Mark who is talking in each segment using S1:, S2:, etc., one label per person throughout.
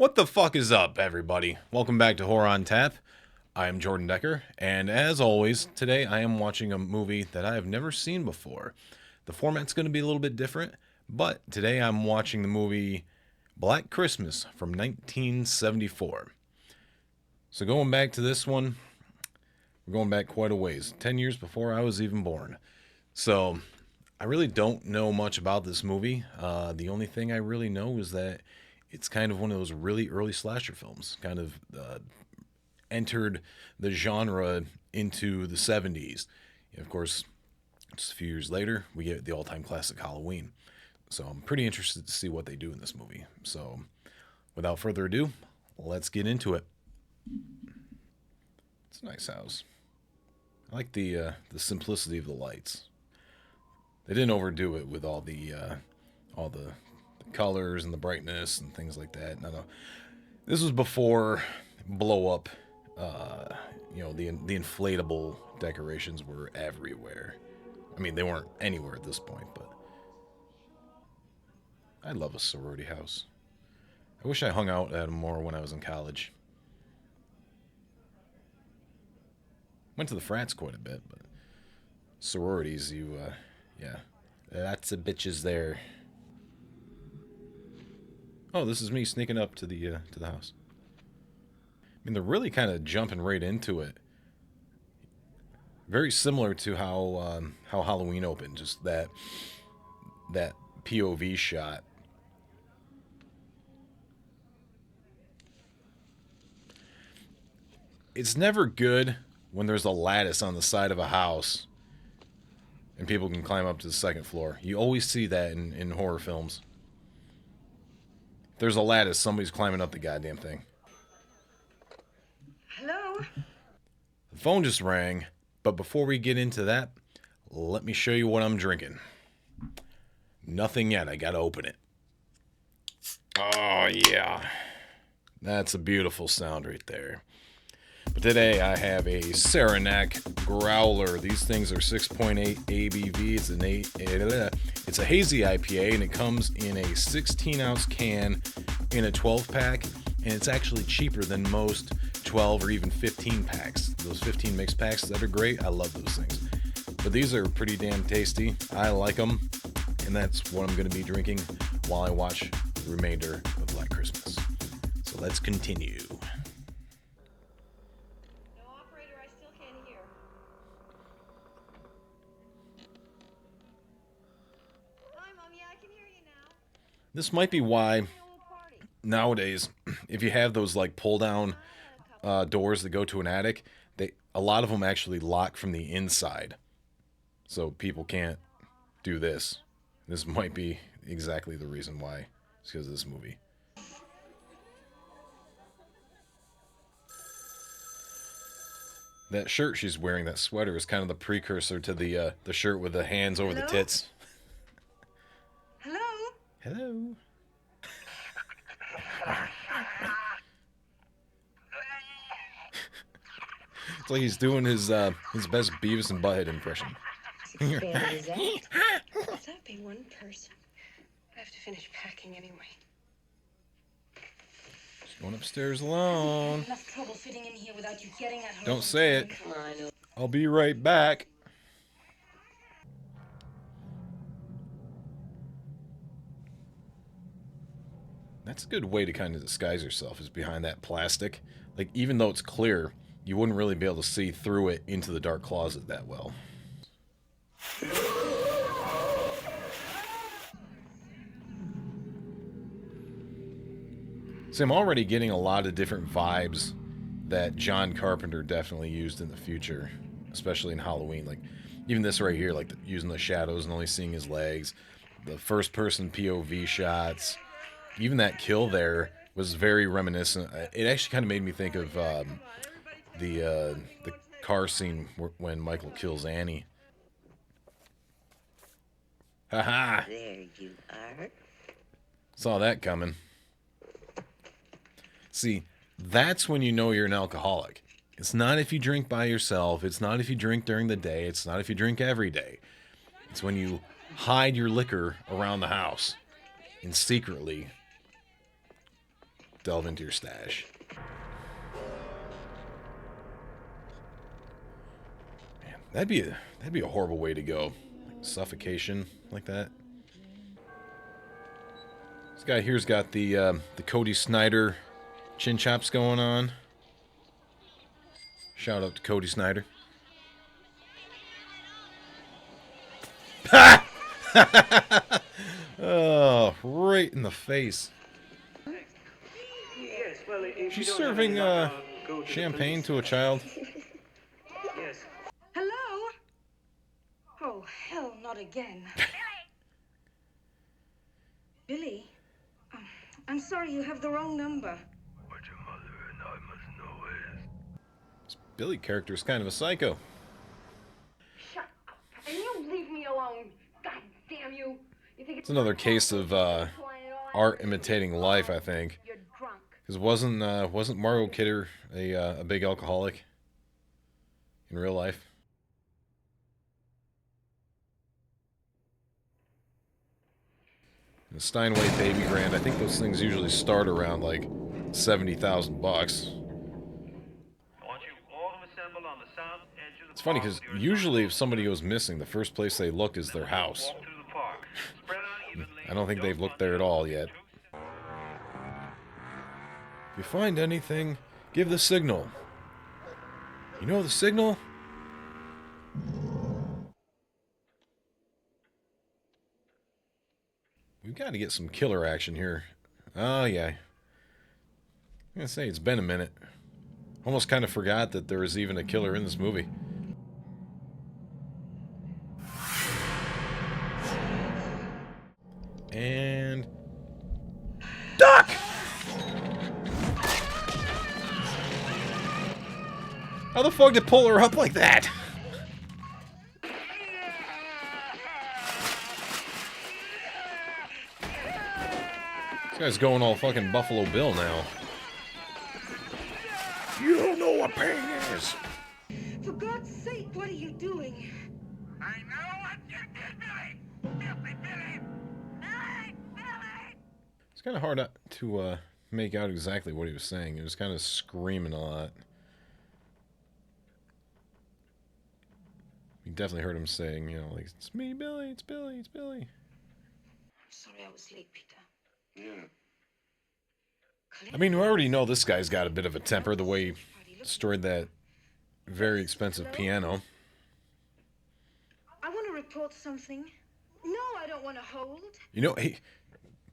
S1: What the fuck is up, everybody? Welcome back to Horror on Tap. I am Jordan Decker, and as always, today I am watching a movie that I have never seen before. The format's going to be a little bit different, but today I'm watching the movie Black Christmas from 1974. So going back to this one, we're going back quite a ways, 10 years before I was even born. So I really don't know much about this movie. The only thing I really know is that it's kind of one of those really early slasher films, kind of entered the genre into the 70s. And of course, just a few years later, we get the all-time classic Halloween. So I'm pretty interested to see what they do in this movie. So without further ado, let's get into it. It's a nice house. I like the simplicity of the lights. They didn't overdo it with all the colors and the brightness and things like that. No, this was before blow up. The inflatable decorations were everywhere. I mean, they weren't anywhere at this point, but I love a sorority house. I wish I hung out at them more when I was in college. Went to the frats quite a bit, but sororities, yeah, lots of bitches there. Oh, this is me sneaking up to the house. I mean, they're really kind of jumping right into it. Very similar to how Halloween opened, just that POV shot. It's never good when there's a lattice on the side of a house and people can climb up to the second floor. You always see that in horror films. If there's a lattice, somebody's climbing up the goddamn thing.
S2: Hello?
S1: The phone just rang, but before we get into that, let me show you what I'm drinking. Nothing yet, I gotta open it. Oh, yeah. That's a beautiful sound right there. But today I have a Saranac Growler. These things are 6.8 ABV. It's a hazy IPA, and it comes in a 16-ounce can in a 12-pack, and it's actually cheaper than most 12 or even 15 packs. Those 15 mix packs that are great. I love those things. But these are pretty damn tasty. I like them, and that's what I'm going to be drinking while I watch the remainder of Black Christmas. So let's continue. This might be why nowadays, if you have those like pull down doors that go to an attic, a lot of them actually lock from the inside, so people can't do this. This might be exactly the reason why. It's because of this movie. That shirt she's wearing, that sweater, is kind of the precursor to the shirt with the hands over the tits.
S2: Hello?
S1: Hello. It's like he's doing his best Beavis and Butthead impression.
S2: Let's that be one person? I have to finish packing anyway.
S1: She's going upstairs alone.
S2: Enough trouble fitting in here without you getting at home.
S1: Don't say it.
S2: I know.
S1: I'll be right back. That's a good way to kind of disguise yourself, is behind that plastic. Like, even though it's clear, you wouldn't really be able to see through it into the dark closet that well. See, I'm already getting a lot of different vibes that John Carpenter definitely used in the future, especially in Halloween. Like, even this right here, like using the shadows and only seeing his legs, the first-person POV shots. Even that kill there was very reminiscent. It actually kind of made me think of the car scene when Michael kills Annie. Haha!
S2: There you are.
S1: Saw that coming. See, that's when you know you're an alcoholic. It's not if you drink by yourself. It's not if you drink during the day. It's not if you drink every day. It's when you hide your liquor around the house and secretly delve into your stash. Man, that'd be a horrible way to go. Like suffocation like that. This guy here's got the Cody Snyder chin chops going on. Shout out to Cody Snyder. Oh, right in the face.
S3: Yes, well, if
S1: She's
S3: you don't have
S1: serving
S3: any luck, I'll go to the
S1: champagne
S3: police.
S1: to a child.
S3: Yes.
S2: Hello? Oh, hell, not again. Billy? I'm sorry, you have the wrong number.
S4: What your mother and I must know is.
S1: This Billy character is kind of a psycho.
S5: Shut up, and you leave me alone. God damn you. You think
S1: It's another case of art imitating life, I think.
S5: You're drunk.
S1: Because wasn't Mario Kidder a big alcoholic in real life? The Steinway Baby Grand, I think those things usually start around like $70,000.
S4: I want you all to assemble on the south edge of the
S1: It's funny
S4: park
S1: because
S4: with your
S1: usually if
S4: signs.
S1: somebody goes missing, the first place they look is their house.
S4: Walk through the park. Spread out evenly.
S1: I don't think they've looked there at all yet. If you find anything, give the signal. You know the signal? We've got to get some killer action here. Oh, yeah. I'm going to say it's been a minute. Almost kind of forgot that there was even a killer in this movie. And... duck! How the fuck did pull her up like that? This guy's going all fucking Buffalo Bill now. You don't know what pain is.
S2: For God's sake, what are you doing?
S4: I know what you did, Billy! Filthy Billy! Billy! Billy!
S1: It's kind of hard to make out exactly what he was saying. He was kind of screaming a lot. You definitely heard him saying, you know, like, it's me, Billy, it's Billy, it's Billy.
S2: I'm sorry I was late, Peter.
S4: Yeah.
S1: I mean, we already know this guy's got a bit of a temper, the way he destroyed that very expensive piano.
S2: I want to report something. No, I don't want to hold.
S1: You know,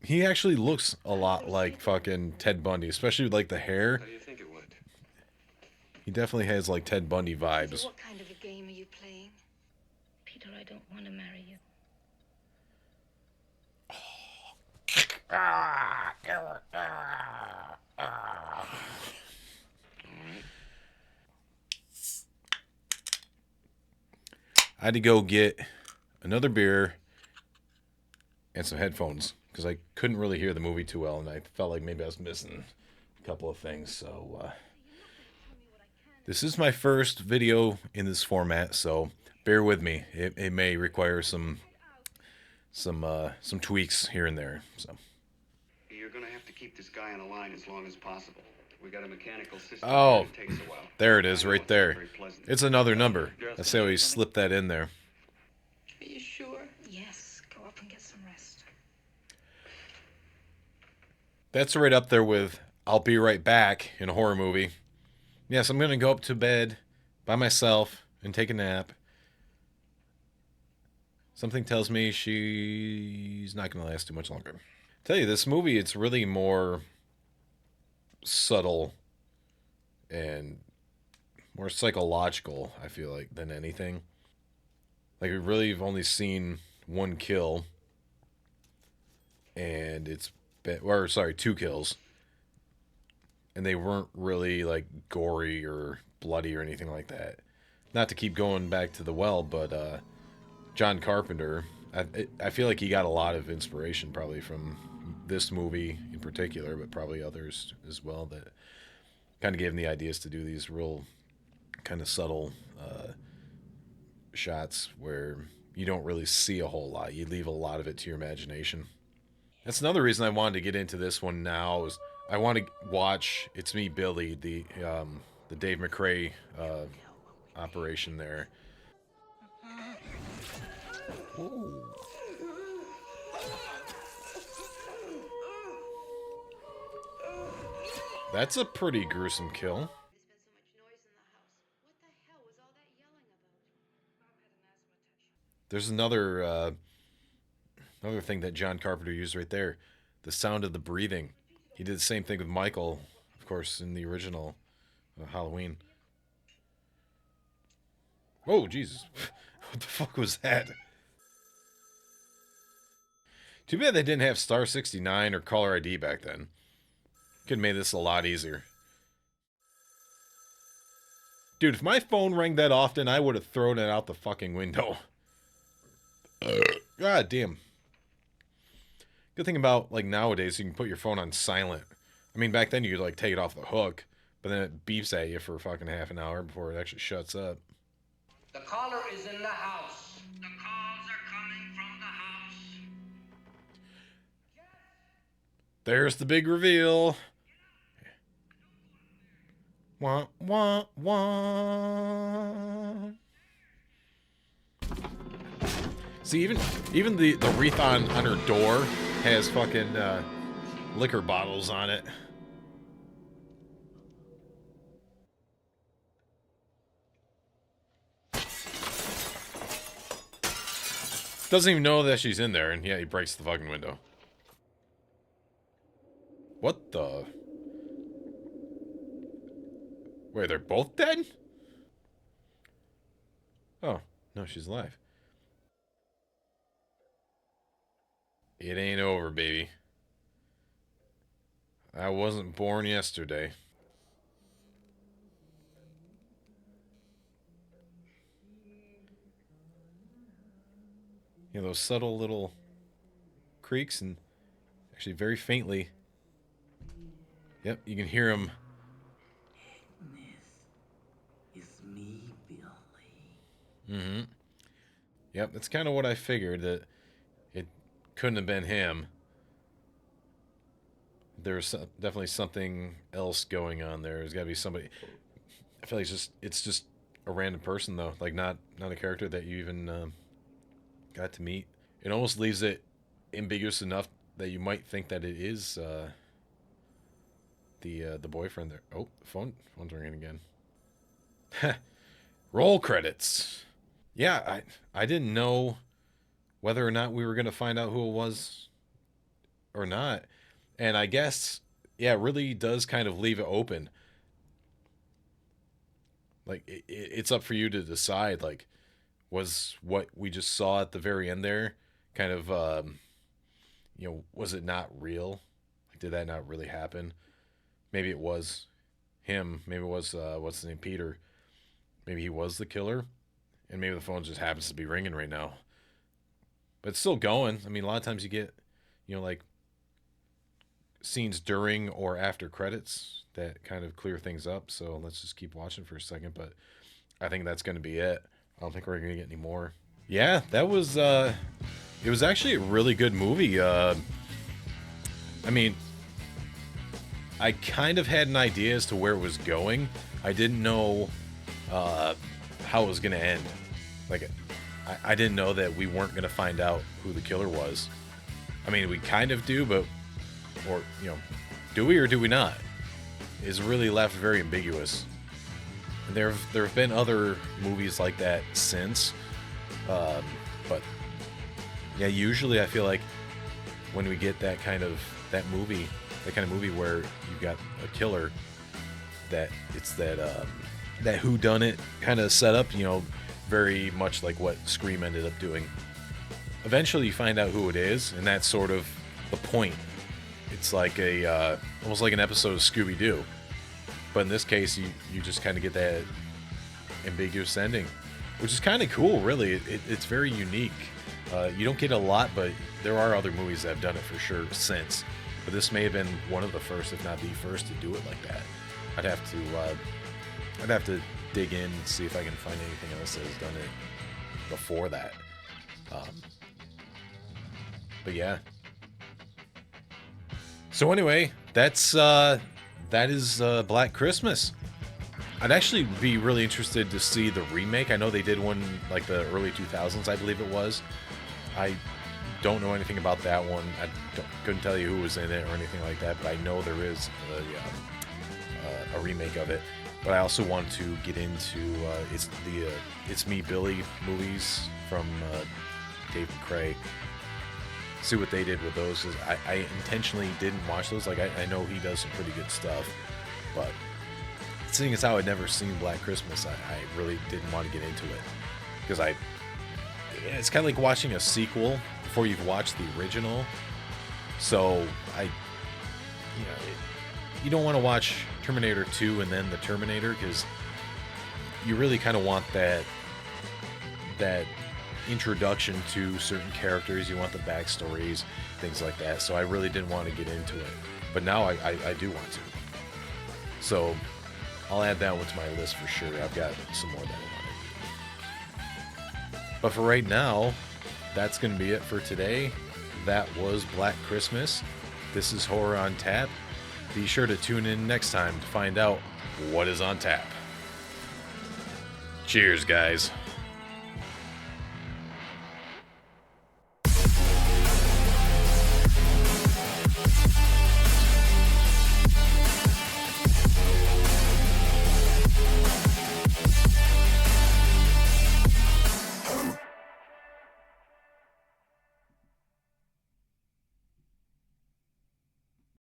S1: he actually looks a lot like fucking Ted Bundy, especially with, like, the hair.
S4: How do you think it would?
S1: He definitely has, like, Ted Bundy
S2: Peter,
S1: vibes.
S2: what kind of a game are you playing? Peter, I don't want to marry you. I had to go get another beer and some headphones because I couldn't really hear the movie too well, and I felt like maybe I was missing a couple of things. So this is my first video in this format, so bear with me. It may require some tweaks here and there. So
S6: You're gonna have to keep this guy on the line as long as possible. We got a mechanical system.
S1: Oh,
S6: that takes a while.
S1: there it is,
S6: I know
S1: right
S6: it's not
S1: there.
S6: very pleasant.
S1: It's another number. That's how he slipped that in there.
S2: Are you sure? Yes. Go up and get some rest.
S1: That's right up there with I'll be right back in a horror movie. Yes, I'm going to go up to bed by myself and take a nap. Something tells me she's not going to last too much longer. Tell you, this movie, it's really more subtle and more psychological, I feel like, than anything. Like, we really have only seen one kill. And it's been, or sorry, two kills. And they weren't really, like, gory or bloody or anything like that. Not to keep going back to the well, but John Carpenter, I feel like he got a lot of inspiration probably from this movie in particular, but probably others as well, that kind of gave him the ideas to do these real kind of subtle shots where you don't really see a whole lot. You leave a lot of it to your imagination. That's another reason I wanted to get into this one now. Is
S2: I want to watch It's Me, Billy, the Dave McRae operation there. Ooh. That's a pretty gruesome kill. There's another thing that John Carpenter used right there. The sound of the breathing. He did the same thing with Michael, of course, in the original Halloween. Oh, Jesus. What the fuck was that? Too bad they didn't have Star 69 or caller ID back then. Could have made this a lot easier. Dude, if my phone rang that often, I would have thrown it out the fucking window. God damn. Good thing about, like, nowadays, you can put your phone on silent. I mean, back then you could, like, take it off the hook, but then it beeps at you for fucking half an hour before it actually shuts up.
S7: The caller is in the house. The calls are coming from the house.
S2: There's the big reveal. Wah, wah, wah. See, even the wreath on her door has fucking liquor bottles on it. Doesn't even know that she's in there, and yeah, he breaks the fucking window. What the? Wait, they're both dead? Oh, no, she's alive. It ain't over, baby. I wasn't born yesterday. You know, those subtle little creaks and actually very faintly. Yep, you can hear them.
S7: It's me, Billy.
S2: Mm-hmm. Yep, that's kind of what I figured, that it couldn't have been him. There's definitely something else going on there. There's got to be somebody. I feel like it's just a random person though, like not a character that you even got to meet. It almost leaves it ambiguous enough that you might think that it is the boyfriend there. Oh, phone's ringing again. Roll credits. Yeah, I didn't know whether or not we were gonna find out who it was or not. And I guess, yeah, it really does kind of leave it open. Like, it's up for you to decide, like, was what we just saw at the very end there kind of, was it not real? Like, did that not really happen? Maybe it was him. Maybe it was, what's his name, Peter. Maybe he was the killer. And maybe the phone just happens to be ringing right now. But it's still going. I mean, a lot of times you get, like, scenes during or after credits that kind of clear things up. So let's just keep watching for a second. But I think that's going to be it. I don't think we're going to get any more. Yeah, that was, it was actually a really good movie. I mean, I kind of had an idea as to where it was going. I didn't know how it was going to end. Like, I didn't know that we weren't going to find out who the killer was. I mean, we kind of do, but, or, do we or do we not? It's really left very ambiguous. And there have been other movies like that since. But, yeah, usually I feel like when we get that kind of movie where you've got a killer, that it's that whodunit kind of setup, very much like what Scream ended up doing. Eventually you find out who it is, and that's sort of the point. It's like almost like an episode of Scooby-Doo. But in this case, you just kind of get that ambiguous ending, which is kind of cool, really. It's very unique. You don't get a lot, but there are other movies that have done it for sure since. But this may have been one of the first, if not the first, to do it like that. I'd have to dig in and see if I can find anything else that has done it before that. But yeah. So anyway,
S1: that is Black Christmas. I'd actually be really interested to see the remake. I know they did one like the early 2000s, I believe it was. I don't know anything about that one. Couldn't tell you who was in it or anything like that, but I know there is a remake of it. But I also want to get into It's Me Billy movies from David Cray. See what they did with those. I intentionally didn't watch those. Like I know he does some pretty good stuff, but seeing as how I'd never seen Black Christmas, I really didn't want to get into it because it's kind of like watching a sequel before you've watched the original. So you don't want to watch Terminator 2 and then the Terminator because you really kind of want that introduction to certain characters. You want the backstories, things like that. So I really didn't want to get into it, but now I do want to. So I'll add that one to my list for sure. I've got some more that I want to do. But for right now, that's going to be it for today. That was Black Christmas. This is Horror on Tap. Be sure to tune in next time to find out what is on tap. Cheers, guys.